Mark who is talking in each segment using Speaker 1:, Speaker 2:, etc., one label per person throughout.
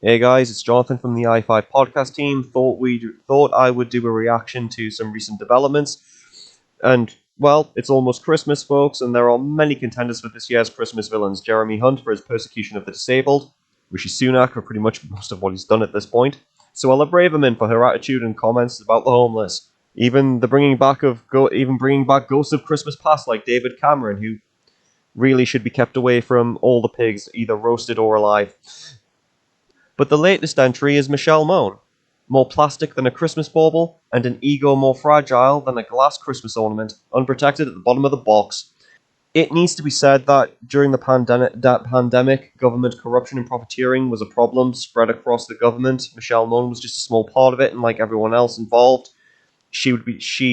Speaker 1: Hey guys, it's Jonathan from the i5 podcast team. Thought I would do a reaction to some recent developments. And, well, it's almost Christmas, folks, and there are many contenders for this year's Christmas villains. Jeremy Hunt for his persecution of the disabled, Rishi Sunak for pretty much most of what he's done at this point, Suella Braverman for her attitude and comments about the homeless, even bringing back ghosts of Christmas past like David Cameron, who really should be kept away from all the pigs, either roasted or alive. But the latest entry is Michelle Mone, more plastic than a Christmas bauble, and an ego more fragile than a glass Christmas ornament, unprotected at the bottom of the box. It needs to be said that during the pandemic, government corruption and profiteering was a problem spread across the government. Michelle Mone was just a small part of it, and like everyone else involved, she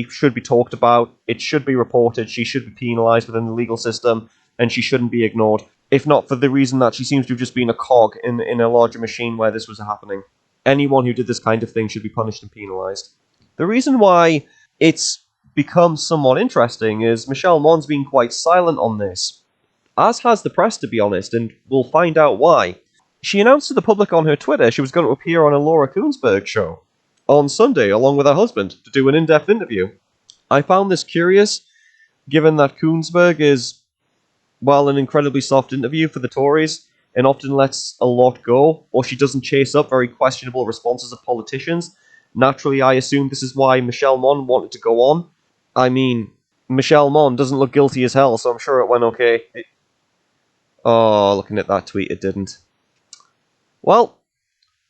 Speaker 1: should be talked about, it should be reported, she should be penalised within the legal system, and she shouldn't be ignored. If not for the reason that she seems to have just been a cog in a larger machine where this was happening. Anyone who did this kind of thing should be punished and penalised. The reason why it's become somewhat interesting is Michelle Mone's been quite silent on this, as has the press, to be honest, and we'll find out why. She announced to the public on her Twitter she was going to appear on a Laura Kuenssberg show on Sunday along with her husband to do an in-depth interview. I found this curious, given that Kuenssberg is, well, an incredibly soft interview for the Tories, and often lets a lot go, or she doesn't chase up very questionable responses of politicians. Naturally, I assume this is why Michelle Mone wanted to go on. I mean, Michelle Mone doesn't look guilty as hell, so I'm sure it went okay. Looking at that tweet, it didn't. Well,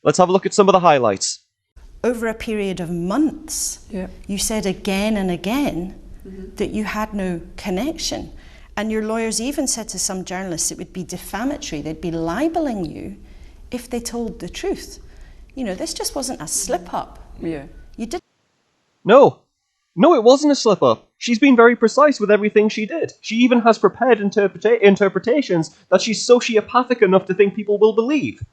Speaker 1: let's have a look at some of the highlights.
Speaker 2: Over a period of months, you said again and again that you had no connection. And your lawyers even said to some journalists it would be defamatory, they'd be libeling you if they told the truth. You know, this just wasn't a slip-up.
Speaker 3: Yeah.
Speaker 2: You did.
Speaker 1: No, it wasn't a slip-up. She's been very precise with everything she did. She even has prepared interpretations that she's sociopathic enough to think people will believe.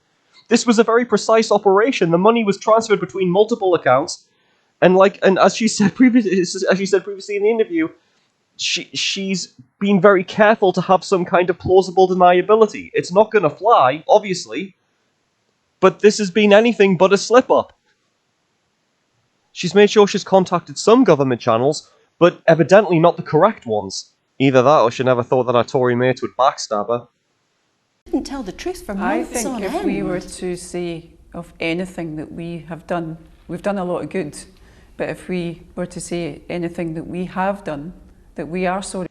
Speaker 1: This was a very precise operation. The money was transferred between multiple accounts, and as she said previously in the interview, she's been very careful to have some kind of plausible deniability. It's not going to fly, obviously, but this has been anything but a slip-up. She's made sure she's contacted some government channels, but evidently not the correct ones. Either that or she never thought that our Tory mates would backstab her.
Speaker 2: Didn't tell the truth for
Speaker 3: I
Speaker 2: months on
Speaker 3: think if
Speaker 2: end.
Speaker 3: we were to say of anything that we have done, we've done a lot of good, but if we were to say anything that we have done, that we are sorry.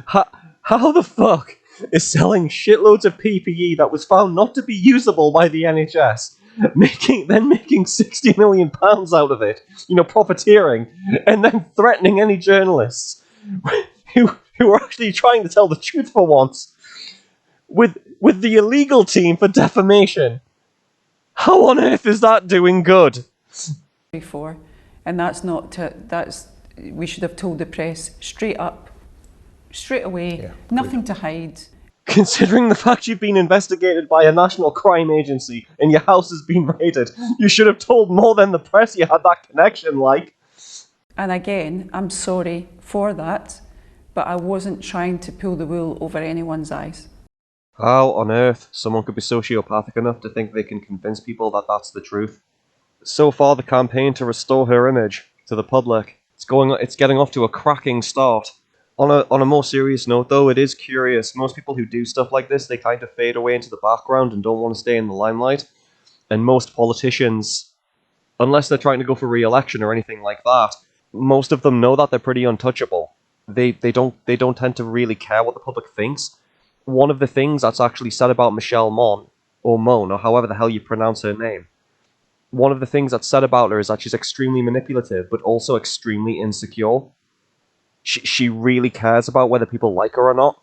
Speaker 1: How the fuck is selling shitloads of PPE that was found not to be usable by the NHS, making 60 million pounds out of it, profiteering, and then threatening any journalists who are actually trying to tell the truth for once, with the illegal team for defamation? How on earth is that doing good?
Speaker 3: Before, and we should have told the press straight up, straight away, nothing to hide.
Speaker 1: Considering the fact you've been investigated by a national crime agency and your house has been raided, you should have told more than the press you had that connection, like.
Speaker 3: And again, I'm sorry for that, but I wasn't trying to pull the wool over anyone's eyes.
Speaker 1: How on earth someone could be sociopathic enough to think they can convince people that that's the truth? So far, the campaign to restore her image to the public, it's getting off to a cracking start. On a more serious note, though, it is curious. Most people who do stuff like this, they kind of fade away into the background and don't want to stay in the limelight. And most politicians, unless they're trying to go for re-election or anything like that, most of them know that they're pretty untouchable. They don't tend to really care what the public thinks. One of the things that's actually said about Michelle Mone, or however the hell you pronounce her name, one of the things that's said about her is that she's extremely manipulative, but also extremely insecure. She really cares about whether people like her or not.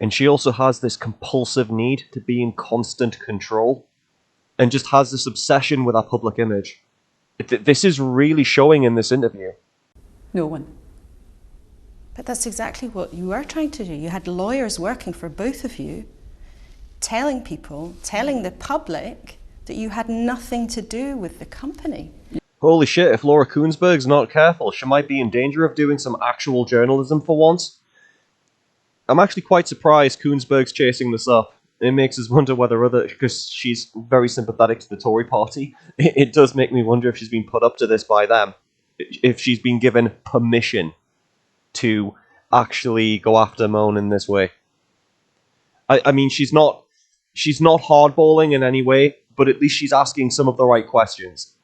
Speaker 1: And she also has this compulsive need to be in constant control, and just has this obsession with her public image. This is really showing in this interview.
Speaker 3: No one.
Speaker 2: But that's exactly what you were trying to do. You had lawyers working for both of you, telling the public that you had nothing to do with the company.
Speaker 1: Holy shit, if Laura Kuenssberg's not careful, she might be in danger of doing some actual journalism for once. I'm actually quite surprised Kuenssberg's chasing this up. it makes us wonder whether because she's very sympathetic to the Tory party, it does make me wonder if she's been put up to this by them, if she's been given permission to actually go after Mone in this way. I mean, she's not hardballing in any way, but at least she's asking some of the right questions.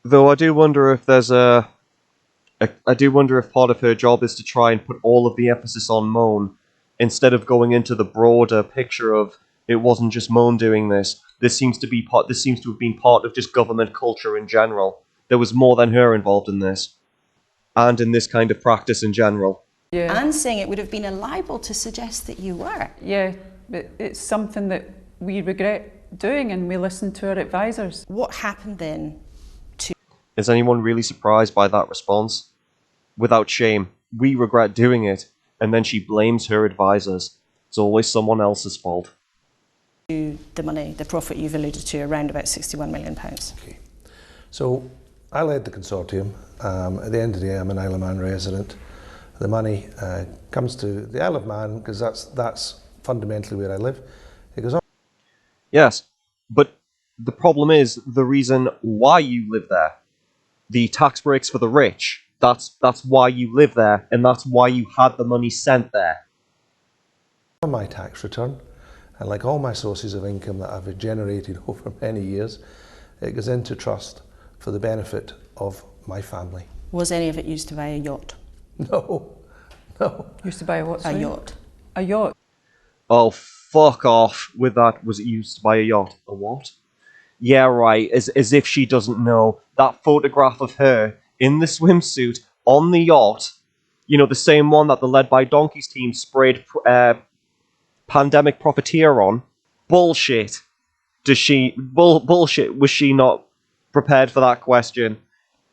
Speaker 1: Though I do wonder if I do wonder if part of her job is to try and put all of the emphasis on Mone, instead of going into the broader picture of it wasn't just Mone doing this. This seems to have been part of just government culture in general. There was more than her involved in this, and in this kind of practice in general.
Speaker 3: Yeah.
Speaker 2: And saying it would have been a libel to suggest that you were.
Speaker 3: Yeah, but it's something that we regret doing, and we listen to our advisors.
Speaker 2: What happened then?
Speaker 1: Is anyone really surprised by that response? Without shame, we regret doing it, and then she blames her advisors. It's always someone else's fault.
Speaker 2: The money, the profit you've alluded to, around about £61 million.
Speaker 4: Okay. So I led the consortium. At the end of the day, I'm an Isle of Man resident. The money comes to the Isle of Man because that's fundamentally where I live. It goes on.
Speaker 1: Yes, but the problem is the reason why you live there. The tax breaks for the rich. That's why you live there, and that's why you had the money sent there.
Speaker 4: On my tax return, and like all my sources of income that I've generated over many years, it goes into trust for the benefit of my family.
Speaker 2: Was any of it used to buy a yacht?
Speaker 4: No.
Speaker 3: Used to buy a what?
Speaker 2: A
Speaker 3: sorry?
Speaker 2: yacht.
Speaker 3: A yacht.
Speaker 1: Oh, fuck off with that. Was it used to buy a yacht? A what? Yeah, right, as if she doesn't know. That photograph of her in the swimsuit on the yacht, you know, the same one that the Led by Donkeys team sprayed Pandemic Profiteer on. Bullshit. Bullshit. Was she not prepared for that question?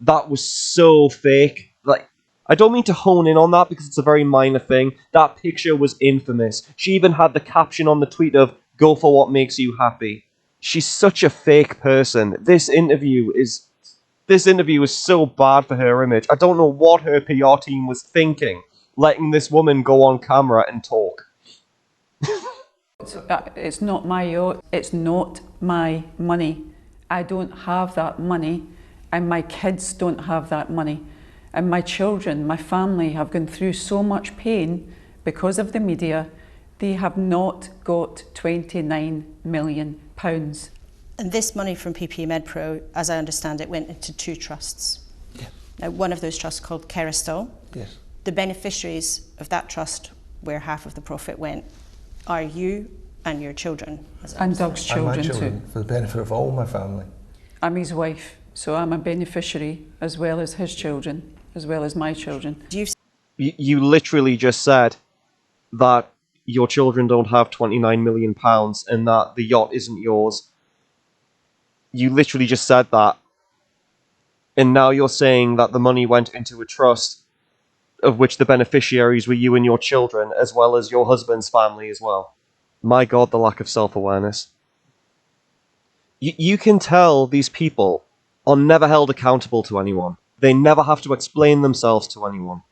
Speaker 1: That was so fake. Like, I don't mean to hone in on that because it's a very minor thing. That picture was infamous. She even had the caption on the tweet of, "Go for what makes you happy." She's such a fake person. This interview is so bad for her image. I don't know what her PR team was thinking, letting this woman go on camera and talk.
Speaker 3: It's not my yacht. It's not my money. I don't have that money, and my kids don't have that money. And my children, my family have gone through so much pain because of the media. They have not got £29 million.
Speaker 2: And this money from PPE MedPro, as I understand it, went into two trusts.
Speaker 4: Yeah.
Speaker 2: Now, one of those trusts called Kerastol.
Speaker 4: Yes.
Speaker 2: The beneficiaries of that trust, where half of the profit went, are you and your children.
Speaker 3: And Doug's children,
Speaker 4: and my children
Speaker 3: too.
Speaker 4: For the benefit of all my family.
Speaker 3: I'm his wife, so I'm a beneficiary as well as his children, as well as my children.
Speaker 1: You literally just said that your children don't have £29 million and that the yacht isn't yours. You literally just said that. And now you're saying that the money went into a trust of which the beneficiaries were you and your children, as well as your husband's family as well. My God, the lack of self-awareness. You can tell these people are never held accountable to anyone. They never have to explain themselves to anyone.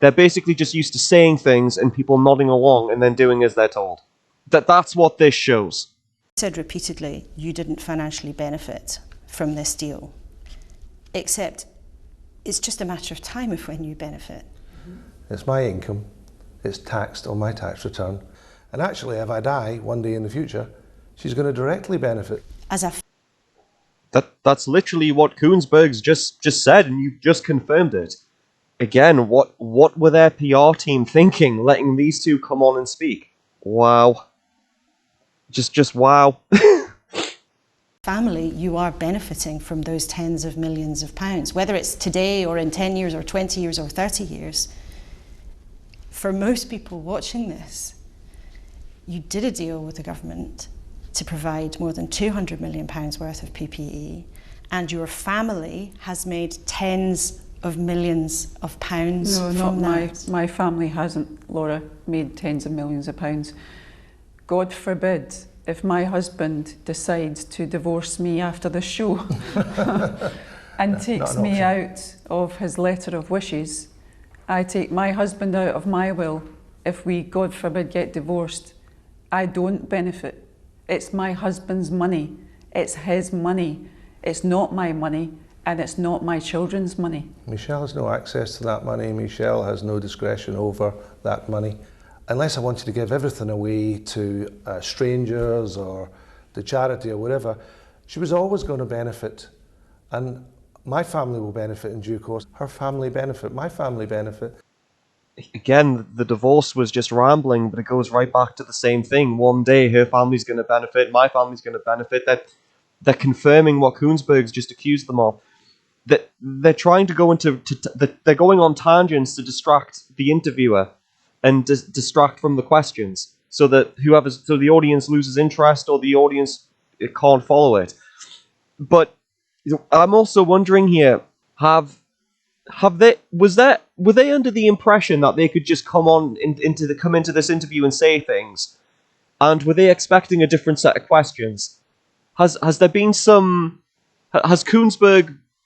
Speaker 1: They're basically just used to saying things and people nodding along and then doing as they're told. That's what this shows.
Speaker 2: You said repeatedly you didn't financially benefit from this deal, except it's just a matter of time of when you benefit.
Speaker 4: It's my income. It's taxed on my tax return. And actually, if I die one day in the future, she's going to directly benefit.
Speaker 1: That's literally what Koonsberg's just said, and you've just confirmed it. Again, what were their PR team thinking, letting these two come on and speak? Wow. Just wow.
Speaker 2: Family, you are benefiting from those tens of millions of pounds, whether it's today or in 10 years or 20 years or 30 years. For most people watching this, you did a deal with the government to provide more than £200 million worth of PPE, and your family has made tens of millions of pounds from that.
Speaker 3: My family hasn't, Laura, made tens of millions of pounds. God forbid if my husband decides to divorce me after the show and takes me out of his letter of wishes. I take my husband out of my will if we, God forbid, get divorced. I don't benefit. It's my husband's money. It's his money. It's not my money, and it's not my children's money.
Speaker 4: Michelle has no access to that money. Michelle has no discretion over that money. Unless I wanted to give everything away to strangers or to charity or whatever, she was always going to benefit. And my family will benefit in due course. Her family benefit, my family benefit.
Speaker 1: Again, the divorce was just rambling, but it goes right back to the same thing. One day, her family's going to benefit, my family's going to benefit. They're confirming what Koonsberg's just accused them of. That they're trying to go they're going on tangents to distract the interviewer and distract from the questions, so that the audience loses interest or the audience can't follow it. But I'm also wondering here: were they under the impression that they could just come into this interview and say things, and were they expecting a different set of questions? Has Koonsberg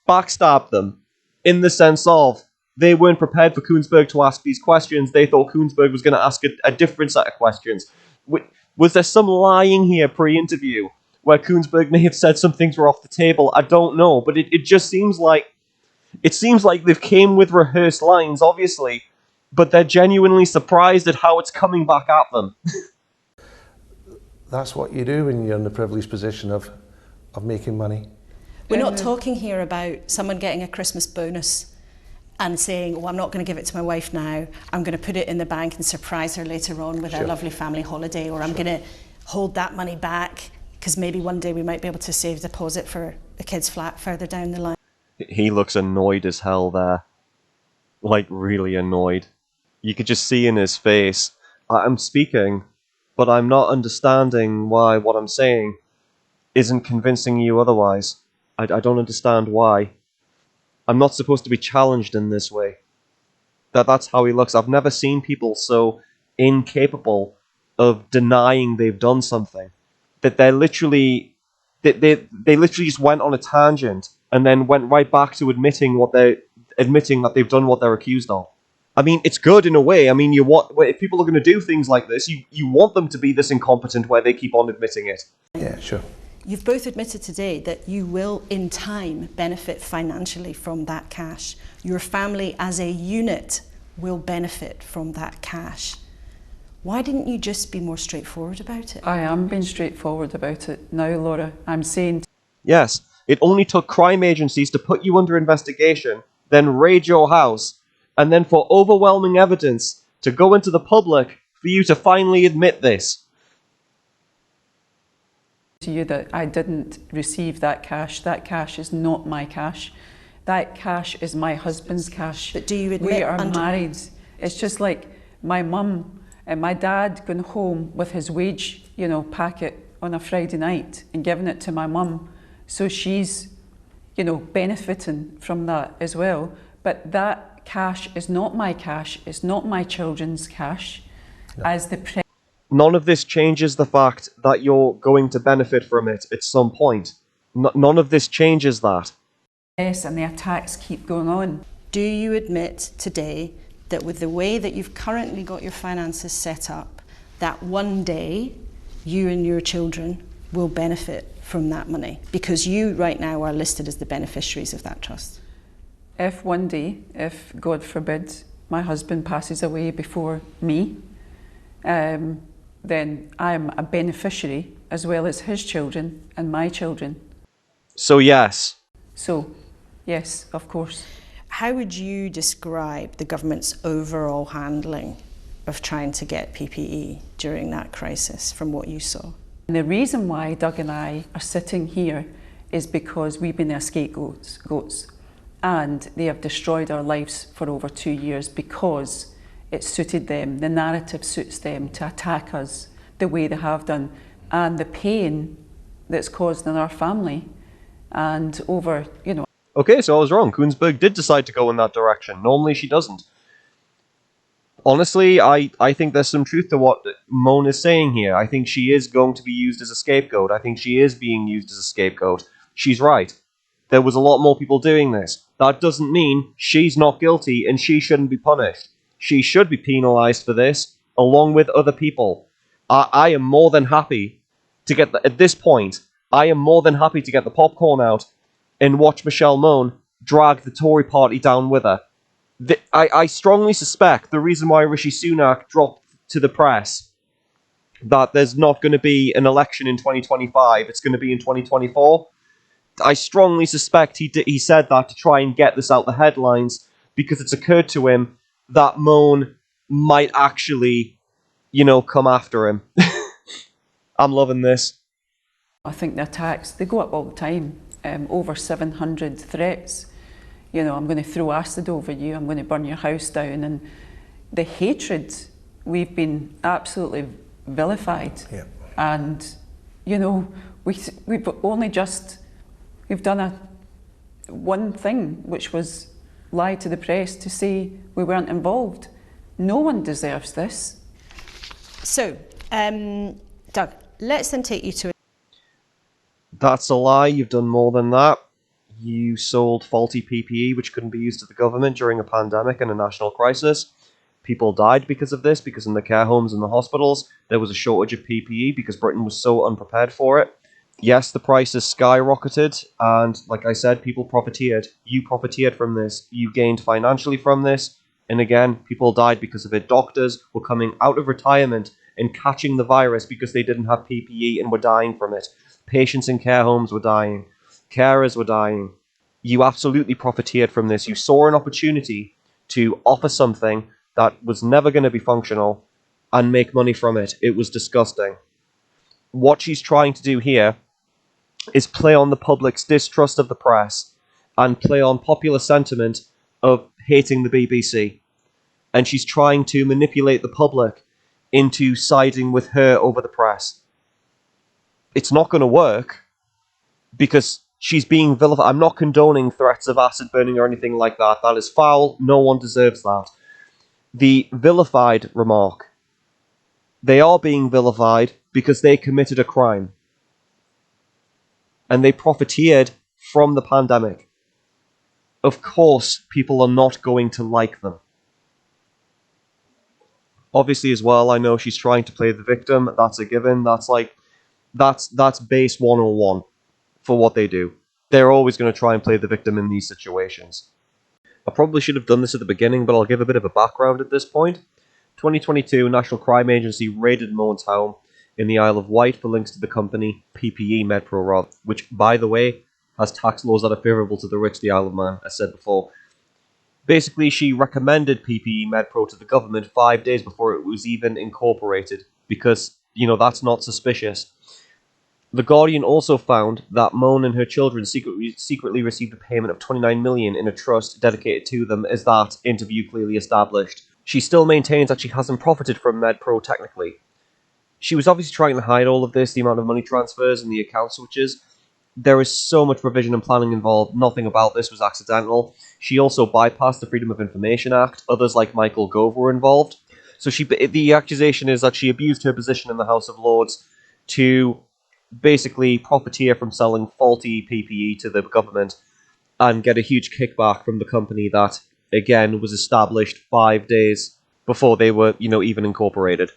Speaker 1: backstabbed them in the sense of they weren't prepared for Koonsberg to ask these questions? They thought Koonsberg was going to ask a different set of questions. Was there some lying here pre-interview where Koonsberg may have said some things were off the table? I don't know, but it just seems like they've came with rehearsed lines, obviously, but they're genuinely surprised at how it's coming back at them.
Speaker 4: That's what you do when you're in the privileged position of making money.
Speaker 2: We're not talking here about someone getting a Christmas bonus and saying, well, I'm not going to give it to my wife now. I'm going to put it in the bank and surprise her later on with a lovely family holiday, or I'm going to hold that money back because maybe one day we might be able to save a deposit for a kid's flat further down the line.
Speaker 1: He looks annoyed as hell there. Like, really annoyed. You could just see in his face, I'm speaking, but I'm not understanding why what I'm saying isn't convincing you otherwise. I don't understand why. I'm not supposed to be challenged in this way. That's how he looks. I've never seen people so incapable of denying they've done something. That they literally just went on a tangent and then went right back to admitting that they've done what they're accused of. I mean, it's good in a way. I mean, if people are going to do things like this, you want them to be this incompetent where they keep on admitting it.
Speaker 4: Yeah, sure.
Speaker 2: You've both admitted today that you will, in time, benefit financially from that cash. Your family as a unit will benefit from that cash. Why didn't you just be more straightforward about it?
Speaker 3: I am being straightforward about it now, Laura. I'm saying...
Speaker 1: Yes, it only took crime agencies to put you under investigation, then raid your house, and then for overwhelming evidence to go into the public for you to finally admit this.
Speaker 3: To you that I didn't receive that cash. That cash is not my cash. That cash is my husband's cash.
Speaker 2: But do you admit
Speaker 3: we are married? It's just like my mum and my dad going home with his wage, packet on a Friday night and giving it to my mum. So she's, benefiting from that as well. But that cash is not my cash. It's not my children's cash. No.
Speaker 1: None of this changes the fact that you're going to benefit from it at some point. None of this changes that.
Speaker 3: Yes, and the attacks keep going on.
Speaker 2: Do you admit today that with the way that you've currently got your finances set up, that one day you and your children will benefit from that money? Because you right now are listed as the beneficiaries of that trust.
Speaker 3: If one day, if God forbid, my husband passes away before me, then I'm a beneficiary as well as his children and my children.
Speaker 1: So yes.
Speaker 3: So, yes, of course.
Speaker 2: How would you describe the government's overall handling of trying to get PPE during that crisis from what you saw?
Speaker 3: And the reason why Doug and I are sitting here is because we've been their scapegoats, and they have destroyed our lives for over 2 years because it suited them, the narrative suits them to attack us the way they have done, and the pain that's caused in our family and over,
Speaker 1: Okay, so I was wrong. Koonsberg did decide to go in that direction. Normally she doesn't. Honestly, I think there's some truth to what Mone is saying here. I think she is going to be used as a scapegoat. I think she is being used as a scapegoat. She's right. There was a lot more people doing this. That doesn't mean she's not guilty and she shouldn't be punished. She should be penalised for this, along with other people. I am more than happy to get at this point. I am more than happy to get the popcorn out and watch Michelle Mone drag the Tory party down with her. I strongly suspect the reason why Rishi Sunak dropped to the press that there's not going to be an election in 2025, it's going to be in 2024. I strongly suspect he said that to try and get this out the headlines, because it's occurred to him that Mone might actually, come after him. I'm loving this.
Speaker 3: I think the attacks, they go up all the time. Over 700 threats. I'm going to throw acid over you, I'm going to burn your house down. And the hatred, we've been absolutely vilified.
Speaker 4: Yeah.
Speaker 3: And, we've only just, we've done one thing, which was lie to the press to say we weren't involved. No one deserves this.
Speaker 2: So, Doug, let's then take you to...
Speaker 1: That's a lie. You've done more than that. You sold faulty PPE which couldn't be used to the government during a pandemic and a national crisis. People died because of this, because in the care homes and the hospitals there was a shortage of PPE because Britain was so unprepared for it. Yes, the prices skyrocketed, and like I said, people profiteered. You profiteered from this. You gained financially from this. And again, people died because of it. Doctors were coming out of retirement and catching the virus because they didn't have PPE and were dying from it. Patients in care homes were dying. Carers were dying. You absolutely profiteered from this. You saw an opportunity to offer something that was never going to be functional and make money from it. It was disgusting. What she's trying to do here is play on the public's distrust of the press and play on popular sentiment of hating the BBC. And she's trying to manipulate the public into siding with her over the press. It's not going to work because she's being vilified. I'm not condoning threats of acid burning or anything like that. That is foul. No one deserves that. The vilified remark. They are being vilified because they committed a crime. And they profiteered from the pandemic. Of course, people are not going to like them. Obviously, as well, I know she's trying to play the victim. That's a given. That's base 101 for what they do. They're always going to try and play the victim in these situations. I probably should have done this at the beginning, but I'll give a bit of a background at this point. 2022, National Crime Agency raided Mone's home in the Isle of Wight for links to the company PPE MedPro, which, by the way, has tax laws that are favourable to the rich, the Isle of Man, as said before. Basically, she recommended PPE MedPro to the government 5 days before it was even incorporated, because, that's not suspicious. The Guardian also found that Mone and her children secretly received a payment of $29 million in a trust dedicated to them, as that interview clearly established. She still maintains that she hasn't profited from MedPro technically. She was obviously trying to hide all of this, the amount of money transfers and the account switches. There is so much provision and planning involved. Nothing about this was accidental. She also bypassed the Freedom of Information Act. Others like Michael Gove were involved. So the accusation is that she abused her position in the House of Lords to basically profiteer from selling faulty PPE to the government and get a huge kickback from the company that, again, was established 5 days before they were, even incorporated.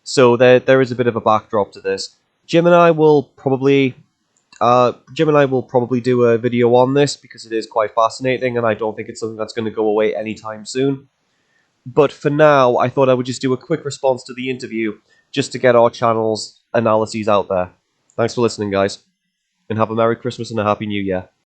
Speaker 1: So there is a bit of a backdrop to this. Jim and I will probably do a video on this because it is quite fascinating, and I don't think it's something that's going to go away anytime soon. But for now, I thought I would just do a quick response to the interview just to get our channel's analyses out there. Thanks for listening, guys, and have a Merry Christmas and a Happy New Year.